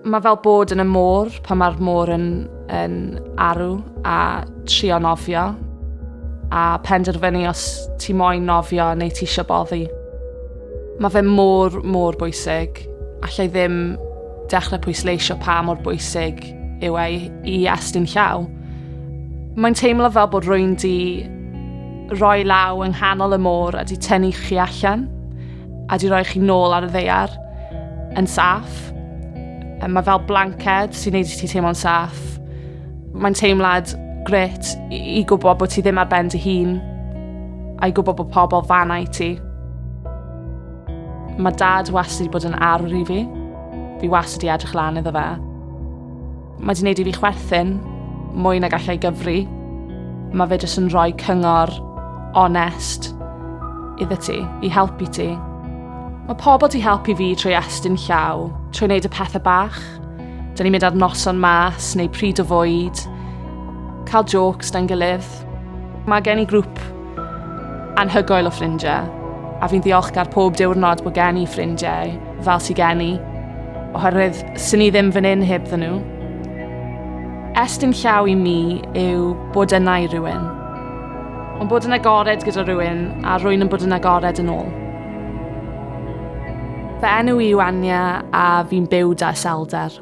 Mae fel bod yn y môr, pan mae'r môr yn arw a trio nofio, a penderfynu os ti moyn nofio neu ti eisiau boddi. Mae fe mor bwysig. Allai ddim dechrau pwysleisio pa mor bwysig yw i estyn llaw. Mae'n teimlo fel bod rwy'n di roi law yng nghanol y môr a di tynnu chi allan a di roi chi nôl ar y ddaear yn saff. Mae fel blanced sy'n neud i ti teimlo'n saff. Mae'n teimlad gret i gwybod bod ti ddim ar ben dy hun a i gwybod bod pobl fanna i ti. Mae dad wastad wedi bod yn arwr i fi. Fi wastad wedi edrych lan iddo fe. Mae wedi gwneud i fi chwerthin mwy na gallai gyfri. Mae fe jyst yn rhoi cyngor onest iddo ti, i helpu ti. Mae pobl wedi helpu fi trwy estyn llaw, trwy wneud y pethau bach. Dyn ni'n mynd ar noson mas neu pryd o fwyd, cael jokes da'n gilydd. Mae gen i grŵp anhygoel o ffrindiau, a fi'n ddiolchgar pob diwrnod bod gen i ffrindiau fel sy gen i, oherwydd sy'n ni ddim fan hyn hebdden nhw. Estyn llaw i mi yw bod yna i rywun. Ond bod yn agored gyda rywun a rwy'n yn bod yn agored yn ôl. Fy enw i yw Anya a fi'n byw da iselder.